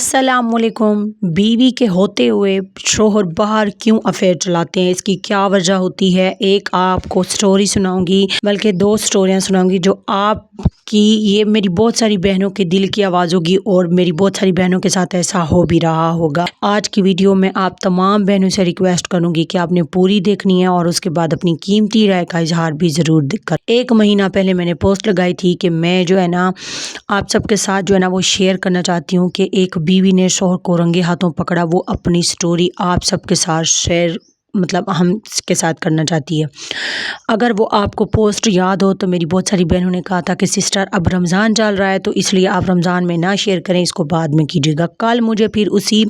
अस्सलाम वालेकुम। बीवी के होते हुए शोहर बाहर क्यों अफेयर चलाते हैं, इसकी क्या वजह होती है? एक आपको स्टोरी सुनाऊंगी, बल्कि दो स्टोरियां सुनाऊंगी जो आपकी, ये मेरी बहुत सारी बहनों के दिल की आवाज़ होगी और मेरी बहुत सारी बहनों के साथ ऐसा हो भी रहा होगा। आज की वीडियो में आप तमाम बहनों से रिक्वेस्ट करूंगी कि आपने पूरी देखनी है और उसके बाद अपनी कीमती राय का इजहार भी ज़रूर कर। एक महीना पहले मैंने पोस्ट लगाई थी कि मैं जो है ना आप सबके साथ जो है ना वो शेयर करना चाहती हूँ कि एक बीवी ने शौहर को रंगे हाथों पकड़ा। वो अपनी स्टोरी आप सबके साथ शेयर हम के साथ करना चाहती है। अगर वो आपको पोस्ट याद हो तो मेरी बहुत सारी बहनों ने कहा था कि सिस्टर अब रमज़ान चल रहा है तो इसलिए आप रमज़ान में ना शेयर करें, इसको बाद में कीजिएगा। कल मुझे फिर उसी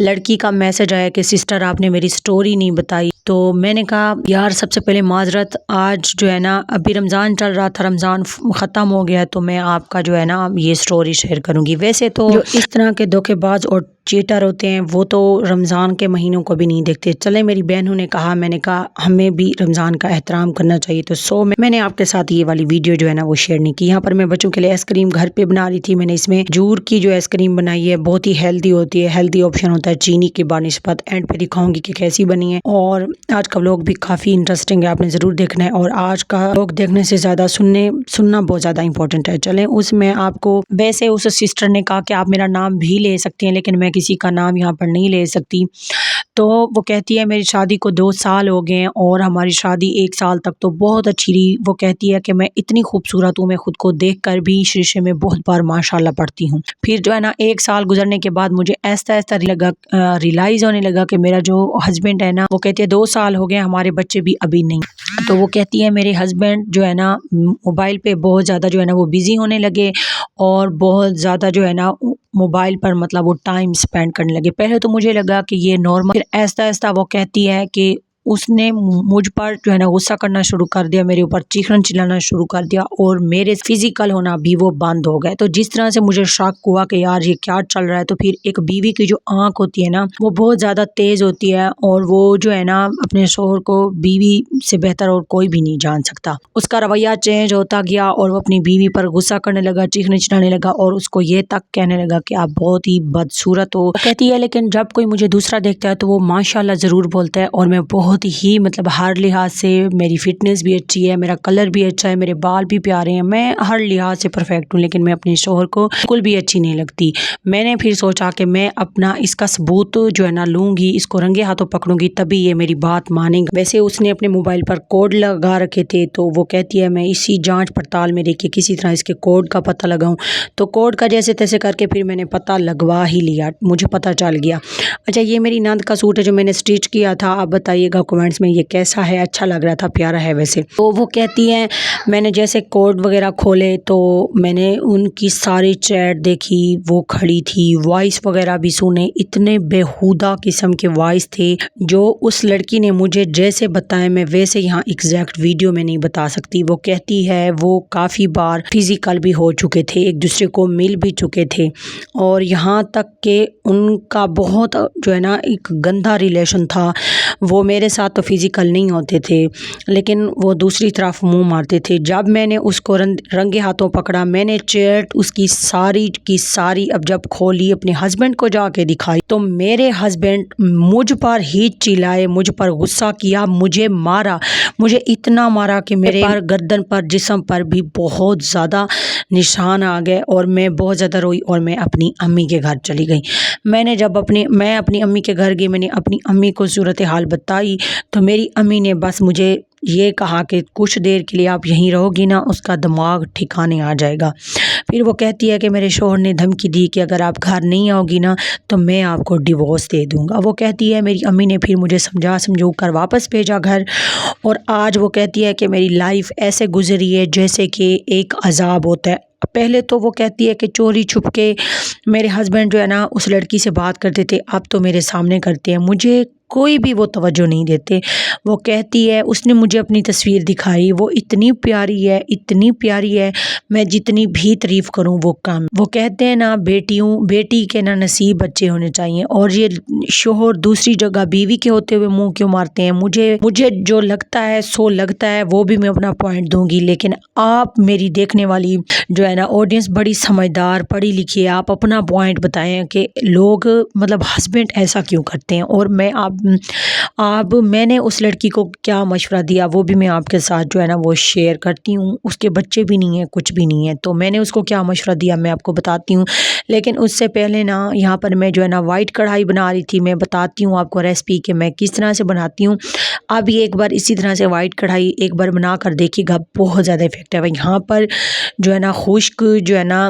लड़की का मैसेज आया कि सिस्टर आपने मेरी स्टोरी नहीं बताई। तो मैंने कहा यार सबसे पहले माजरत, आज जो है ना अभी रमज़ान चल रहा था, रमज़ान ख़त्म हो गया तो मैं आपका जो है ना ये स्टोरी शेयर करूँगी। वैसे तो जो इस तरह के धोखेबाज और चीटर होते हैं वो तो रमज़ान के महीनों को भी नहीं देखते। चले मेरी बहनों ने कहा, मैंने कहा हमें भी रमज़ान का एहतराम करना चाहिए, तो मैंने आपके साथ ये वाली वीडियो जो है ना वो शेयर नहीं की। यहाँ पर मैं बच्चों के लिए आइसक्रीम घर पे बना रही थी। मैंने इसमें जूर की जो आइसक्रीम बनाई है, बहुत ही हेल्दी होती है, हेल्दी ऑप्शन होता है चीनी की बानिस्बत। एंड पे दिखाऊंगी कि कैसी बनी है। और आज का व्लॉग भी काफ़ी इंटरेस्टिंग है, आपने ज़रूर देखना है। और आज का व्लॉग देखने से ज़्यादा सुनना बहुत ज़्यादा इंपॉर्टेंट है। चलें उसमें आपको, वैसे उस सिस्टर ने कहा कि आप मेरा नाम भी ले सकते हैं लेकिन मैं किसी का नाम यहाँ पर नहीं ले सकती। तो वो कहती है मेरी शादी को 2 साल हो गए हैं और हमारी शादी 1 साल तक तो बहुत अच्छी रही। वो कहती है कि मैं इतनी खूबसूरत हूँ, मैं खुद को देखकर भी शीशे में बहुत बार माशाल्लाह पढ़ती हूँ। फिर जो है ना 1 साल गुजरने के बाद मुझे ऐसा रियलाइज़ होने लगा कि मेरा जो हस्बैंड है ना, वो कहती है 2 साल हो गए हमारे बच्चे भी अभी नहीं। तो वो कहती है मेरे हस्बैंड जो है ना मोबाइल पे बहुत ज़्यादा जो है ना वो बिज़ी होने लगे और बहुत ज़्यादा जो है ना मोबाइल पर वो टाइम स्पेंड करने लगे। पहले तो मुझे लगा कि ये नॉर्मल, फिर ऐसा ऐसा वो कहती है कि उसने मुझ पर जो है ना गुस्सा करना शुरू कर दिया, मेरे ऊपर चीखना चिल्लाना शुरू कर दिया और मेरे फिजिकल होना भी वो बंद हो गए। तो जिस तरह से मुझे शक हुआ कि यार ये क्या चल रहा है, तो फिर एक बीवी की जो आंख होती है ना वो बहुत ज़्यादा तेज़ होती है और वो जो है ना अपने शोहर को बीवी से बेहतर और कोई भी नहीं जान सकता। उसका रवैया चेंज होता गया और वो अपनी बीवी पर गुस्सा करने लगा, चीखने चिल्लाने लगा और उसको ये तक कहने लगा कि आप बहुत ही बदसूरत हो। कहती है लेकिन जब कोई मुझे दूसरा देखता है तो वो माशाल्लाह ज़रूर बोलता है और मैं बहुत ही हर लिहाज से, मेरी फिटनेस भी अच्छी है, मेरा कलर भी अच्छा है, मेरे बाल भी प्यारे हैं, मैं हर लिहाज से परफेक्ट हूँ, लेकिन मैं अपने शोहर को बिल्कुल भी अच्छी नहीं लगती। मैंने फिर सोचा कि मैं अपना इसका सबूत जो है ना लूँगी, इसको रंगे हाथों पकड़ूंगी तभी ये मेरी बात मानेगा। वैसे उसने अपने मोबाइल पर कोड लगा रखे थे तो वो कहती है मैं इसी जाँच पड़ताल में देखिए किसी तरह इसके कोड का पता लगाऊँ। तो कोड का जैसे तैसे करके फिर मैंने पता लगवा ही लिया, मुझे पता चल गया। अच्छा ये मेरी नंद का सूट है जो मैंने स्टिच किया था, आप बताइएगा कमेंट्स में ये कैसा है, अच्छा लग रहा था, प्यारा है वैसे। तो वो कहती है मैंने जैसे कोड वगैरह खोले तो मैंने उनकी सारी चैट देखी, वो खड़ी थी, वॉइस वगैरह भी सुने, इतने बेहुदा किस्म के वॉइस थे जो उस लड़की ने मुझे जैसे बताए मैं वैसे यहाँ एग्जैक्ट वीडियो में नहीं बता सकती। वो कहती है वो काफ़ी बार फिजिकल भी हो चुके थे, एक दूसरे को मिल भी चुके थे और यहाँ तक कि उनका बहुत जो है ना एक गंदा रिलेशन था। वो मेरे साथ तो फिजिकल नहीं होते थे लेकिन वो दूसरी तरफ मुंह मारते थे। जब मैंने उसको रंगे हाथों पकड़ा, मैंने चैट उसकी सारी की सारी अब जब खोली, अपने हस्बैंड को जाके दिखाई तो मेरे हस्बैंड मुझ पर ही चिल्लाए, मुझ पर गुस्सा किया, मुझे मारा, मुझे इतना मारा कि मेरे पर, गर्दन पर, जिस्म पर भी बहुत ज़्यादा निशान आ गए और मैं बहुत ज़्यादा रोई और मैं अपनी अम्मी के घर चली गई। मैं अपनी अम्मी के घर गई, मैंने अपनी अम्मी को सूरत हाल बताई तो मेरी अम्मी ने बस मुझे ये कहा कि कुछ देर के लिए आप यहीं रहोगी ना, उसका दिमाग ठिकाने आ जाएगा। फिर वो कहती है कि मेरे शौहर ने धमकी दी कि अगर आप घर नहीं आओगी ना तो मैं आपको डिवोर्स दे दूंगा। वो कहती है मेरी अम्मी ने फिर मुझे समझा कर वापस भेजा घर और आज वो कहती है कि मेरी लाइफ ऐसे गुजरी है जैसे कि एक अजाब होता है। पहले तो वो कहती है कि चोरी छुप के मेरे हस्बैंड जो है ना उस लड़की से बात करते थे, अब तो मेरे सामने करते हैं। मुझे कोई भी वो तवज्जो नहीं देते। वो कहती है, उसने मुझे अपनी तस्वीर दिखाई, वो इतनी प्यारी है, इतनी प्यारी है, मैं जितनी भी तारीफ़ करूं वो कम। वो कहते हैं ना, बेटी के ना नसीब बच्चे होने चाहिए, और ये शोहर दूसरी जगह बीवी के होते हुए मुंह क्यों मारते हैं। मुझे जो लगता है सो लगता है, वो भी मैं अपना पॉइंट दूंगी, लेकिन आप मेरी देखने वाली जो है ना ऑडियंस बड़ी समझदार पढ़ी लिखी है, आप अपना पॉइंट बताएं कि लोग मतलब हस्बैंड ऐसा क्यों करते हैं। और मैं आप मैंने उस लड़की को क्या मशवरा दिया वो भी मैं आपके साथ जो है ना वो शेयर करती हूँ। उसके बच्चे भी नहीं है, कुछ भी नहीं है, तो मैंने उसको क्या मशवरा दिया मैं आपको बताती हूँ। लेकिन उससे पहले ना यहाँ पर मैं जो है ना वाइट कढ़ाई बना रही थी, मैं बताती हूँ आपको रेसिपी कि मैं किस तरह से बनाती हूँ। आप ये एक बार इसी तरह से वाइट कढ़ाई एक बार बना कर देखिएगा, बहुत ज़्यादा इफेक्टिव है। यहाँ पर जो है ना खुश्क जो है ना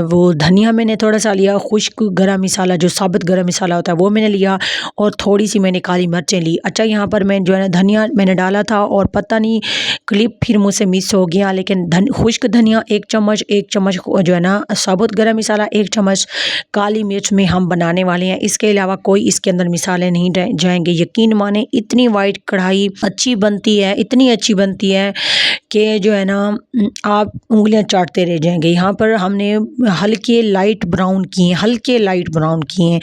वो धनिया मैंने थोड़ा सा लिया, खुश्क गरम मसाला जो साबुत गरम मसाला होता है वो मैंने लिया, और थोड़ी सी मैंने काली मिर्चें ली। अच्छा, यहाँ पर मैं जो है ना धनिया मैंने डाला था, और पता नहीं क्लिप फिर मुझसे मिस हो गया, लेकिन खुश्क धनिया 1 चम्मच, 1 चम्मच जो है ना साबुत गरम मसाला, 1 चम्मच काली मिर्च में हम बनाने वाले हैं। इसके अलावा कोई इसके अंदर मिसाले नहीं जाएंगे। यकीन माने इतनी वाइट कढ़ाई अच्छी बनती है, इतनी अच्छी बनती है कि जो है ना आप उंगलियां चाटते रह जाएंगे। यहाँ पर हमने हल्के लाइट ब्राउन किए हैं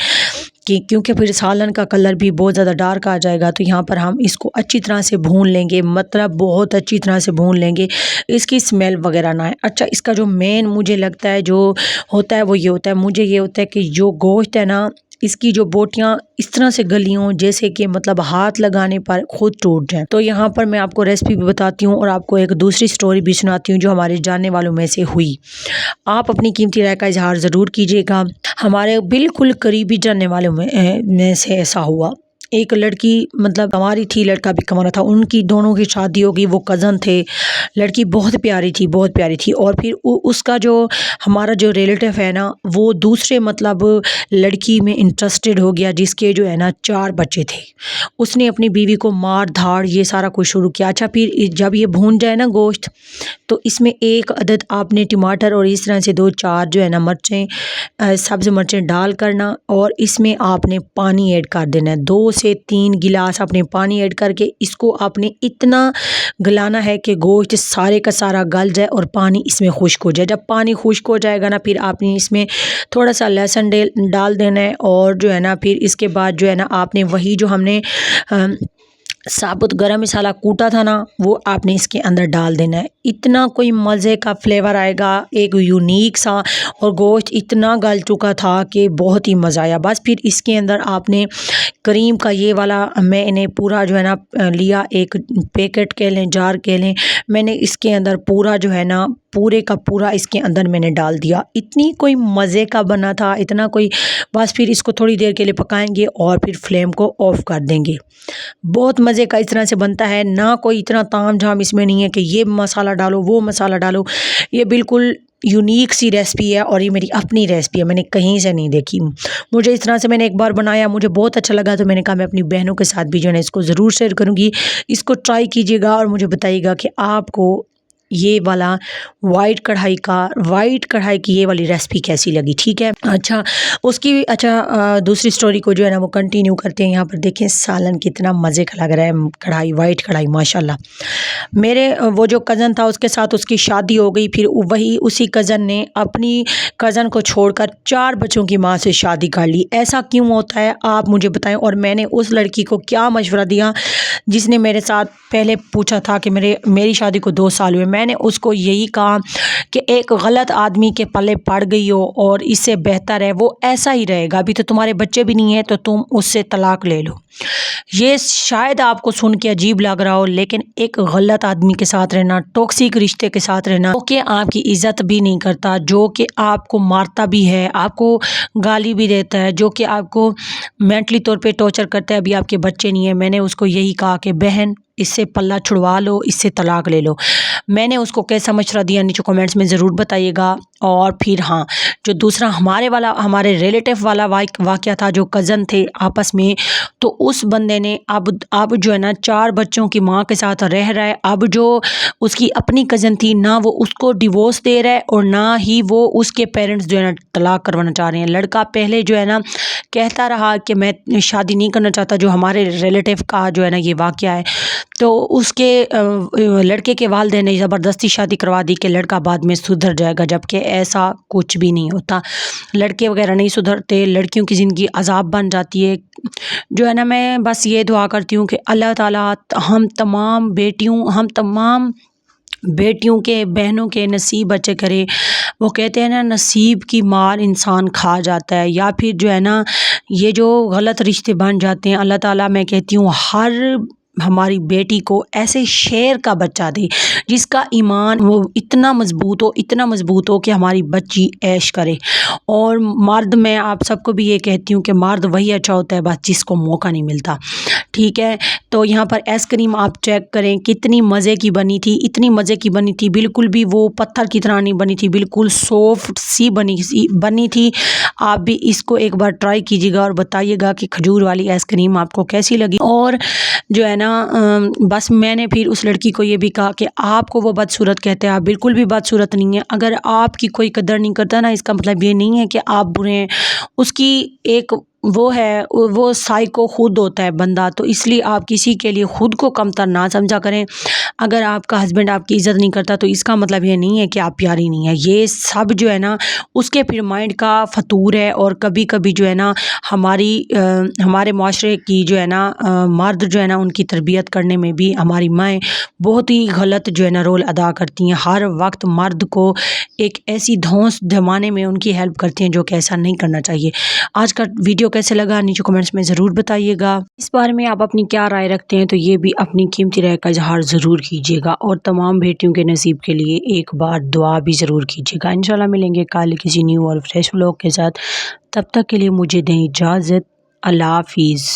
कि क्योंकि फिर सालन का कलर भी बहुत ज़्यादा डार्क आ जाएगा। तो यहाँ पर हम इसको अच्छी तरह से भून लेंगे, मतलब बहुत अच्छी तरह से भून लेंगे, इसकी स्मेल वगैरह ना आए। अच्छा, इसका जो मेन मुझे लगता है जो होता है वो ये होता है, मुझे ये होता है कि जो गोश्त है ना इसकी जो बोटियां इस तरह से गली हों जैसे कि मतलब हाथ लगाने पर खुद टूट जाए। तो यहाँ पर मैं आपको रेसिपी भी बताती हूँ और आपको एक दूसरी स्टोरी भी सुनाती हूँ जो हमारे जानने वालों में से हुई। आप अपनी कीमती राय का इजहार ज़रूर कीजिएगा। हमारे बिल्कुल करीबी जानने वालों में से ऐसा हुआ। एक लड़की मतलब कमारी थी, लड़का भी कमाना था, उनकी दोनों की शादी हो गई, वो कज़न थे। लड़की बहुत प्यारी थी, बहुत प्यारी थी, और फिर उसका जो हमारा जो रिलेटिव है ना वो दूसरे मतलब लड़की में इंटरेस्टेड हो गया, जिसके जो है ना 4 बच्चे थे। उसने अपनी बीवी को मार धाड़ ये सारा कुछ शुरू किया। अच्छा, फिर जब ये भून जाए ना गोश्त, तो इसमें 1 अदद आपने टमाटर और इस तरह से 2-4 जो है ना मिर्चें, सब्ज़ मिर्चें डाल करना, और इसमें आपने पानी ऐड कर देना है। 2 से 3 गिलास आपने पानी ऐड करके इसको आपने इतना गलाना है कि गोश्त सारे का सारा गल जाए और पानी इसमें खुश्क हो जाए। जब पानी खुश्क हो जाएगा ना, फिर आपने इसमें थोड़ा सा लहसुन डाल देना है, और जो है ना फिर इसके बाद जो है ना आपने वही जो हमने साबुत गरम मसाला कूटा था ना वो आपने इसके अंदर डाल देना है। इतना कोई मज़े का फ्लेवर आएगा, एक यूनिक सा, और गोश्त इतना गल चुका था कि बहुत ही मज़ा आया। बस फिर इसके अंदर आपने क्रीम का ये वाला मैंने पूरा जो है ना लिया, एक पैकेट कह लें, जार कह लें, मैंने इसके अंदर पूरा जो है ना पूरे का पूरा इसके अंदर मैंने डाल दिया। इतनी कोई मज़े का बना था, इतना कोई। बस फिर इसको थोड़ी देर के लिए पकाएंगे और फिर फ्लेम को ऑफ कर देंगे। बहुत मज़े का इस तरह से बनता है ना, कोई इतना ताम झाम इसमें नहीं है कि ये मसाला डालो वो मसाला डालो। ये बिल्कुल यूनिक सी रेसिपी है, और ये मेरी अपनी रेसिपी है, मैंने कहीं से नहीं देखी। मुझे इस तरह से मैंने एक बार बनाया, मुझे बहुत अच्छा लगा, तो मैंने कहा मैं अपनी बहनों के साथ भी जो है ना इसको ज़रूर शेयर करूँगी। इसको ट्राई कीजिएगा और मुझे बताइएगा कि आपको ये वाला वाइट कढ़ाई की ये वाली रेसिपी कैसी लगी। ठीक है। अच्छा, दूसरी स्टोरी को जो है ना वो कंटिन्यू करते हैं। यहाँ पर देखें सालन कितना मज़े का लग रहा है, वाइट कढ़ाई माशाल्लाह। मेरे वो जो कज़न था उसके साथ उसकी शादी हो गई, फिर वही उसी कज़न ने अपनी कज़न को छोड़कर 4 बच्चों की माँ से शादी कर ली। ऐसा क्यों होता है आप मुझे बताएं। और मैंने उस लड़की को क्या मशवरा दिया जिसने मेरे साथ पहले पूछा था कि मेरी शादी को 2 साल हुए, मैंने उसको यही कहा कि एक गलत आदमी के पल्ले पड़ गई हो और इससे बेहतर है वो ऐसा ही रहेगा। अभी तो तुम्हारे बच्चे भी नहीं है तो तुम उससे तलाक ले लो। ये शायद आपको सुन के अजीब लग रहा हो, लेकिन एक गलत आदमी के साथ रहना, टॉक्सिक रिश्ते के साथ रहना, जो कि आपकी इज्जत भी नहीं करता, जो कि आपको मारता भी है, आपको गाली भी देता है, जो कि आपको मेंटली तौर पे टॉर्चर करता है, अभी आपके बच्चे नहीं है, मैंने उसको यही कहा कि बहन इससे पल्ला छुड़वा लो, इससे तलाक ले लो। میں نے اس کو کیسا مشورہ دیا نیچے کمنٹس میں ضرور بتائیے گا۔ اور پھر ہاں، جو دوسرا ہمارے ریلیٹیو والا واقعہ تھا، جو کزن تھے آپس میں، تو اس بندے نے اب جو ہے نا 4 بچوں کی ماں کے ساتھ رہ رہا ہے۔ اب جو اس کی اپنی کزن تھی، نہ وہ اس کو ڈیورس دے رہا ہے اور نہ ہی وہ اس کے پیرنٹس جو ہے نا طلاق کروانا چاہ رہے ہیں۔ لڑکا پہلے جو ہے نا کہتا رہا کہ میں شادی نہیں کرنا چاہتا، جو ہمارے ریلیٹیو کا جو ہے نا یہ واقعہ ہے، تو اس کے لڑکے کے والدین نے زبردستی شادی کروا دی کہ لڑکا بعد میں سدھر جائے گا، جبکہ ایسا کچھ بھی نہیں ہوتا۔ لڑکے وغیرہ نہیں سدھرتے، لڑکیوں کی زندگی عذاب بن جاتی ہے۔ جو ہے نا میں بس یہ دعا کرتی ہوں کہ اللہ تعالیٰ ہم تمام بیٹیوں کے، بہنوں کے نصیب اچھے کرے۔ وہ کہتے ہیں نا نصیب کی مار انسان کھا جاتا ہے، یا پھر جو ہے نا یہ جو غلط رشتے بن جاتے ہیں، اللہ تعالیٰ میں کہتی ہوں ہر ہماری بیٹی کو ایسے شیر کا بچہ دے جس کا ایمان وہ اتنا مضبوط ہو کہ ہماری بچی عیش کرے۔ اور مرد، میں آپ سب کو بھی یہ کہتی ہوں کہ مرد وہی اچھا ہوتا ہے بس جس کو موقع نہیں ملتا، ٹھیک ہے؟ تو یہاں پر آئس کریم آپ چیک کریں کتنی مزے کی بنی تھی، اتنی مزے کی بنی تھی، بالکل بھی وہ پتھر کی طرح نہیں بنی تھی، بالکل سافٹ سی بنی تھی۔ آپ بھی اس کو ایک بار ٹرائی کیجیے گا اور بتائیے گا کہ کھجور والی آئس کریم آپ کو کیسی لگی۔ اور جو ہے نا بس میں نے پھر اس لڑکی کو یہ بھی کہا کہ آپ کو وہ بدصورت کہتے ہیں، آپ بالکل بھی بدصورت نہیں ہیں۔ اگر آپ کی کوئی قدر نہیں کرتا نا، اس کا مطلب یہ نہیں ہے کہ آپ برے ہیں۔ اس کی ایک وہ سائیکو خود ہوتا ہے بندہ، تو اس لیے آپ کسی کے لیے خود کو کمتر نہ سمجھا کریں۔ اگر آپ کا ہسبینڈ آپ کی عزت نہیں کرتا تو اس کا مطلب یہ نہیں ہے کہ آپ پیاری نہیں ہیں۔ یہ سب جو ہے نا اس کے پھر مائنڈ کا فطور ہے، اور کبھی کبھی جو ہے نا ہمارے معاشرے کی جو ہے نا مرد جو ہے نا ان کی تربیت کرنے میں بھی ہماری مائیں بہت ہی غلط جو ہے نا رول ادا کرتی ہیں۔ ہر وقت مرد کو ایک ایسی دھونس جمانے میں ان کی ہیلپ کرتی ہیں جو کہ ایسا نہیں کرنا چاہیے۔ آج کا ویڈیو کیسے لگا نیچے کمنٹس میں ضرور بتائیے گا۔ اس بارے میں آپ اپنی کیا رائے رکھتے ہیں تو یہ بھی اپنی قیمتی رائے کا اظہار ضرور کیجیے گا، اور تمام بیٹیوں کے نصیب کے لیے ایک بار دعا بھی ضرور کیجیے گا۔ انشاءاللہ ملیں گے کل کسی نیو اور فریش ولاگ کے ساتھ، تب تک کے لیے مجھے دیں اجازت۔ اللہ حافظ۔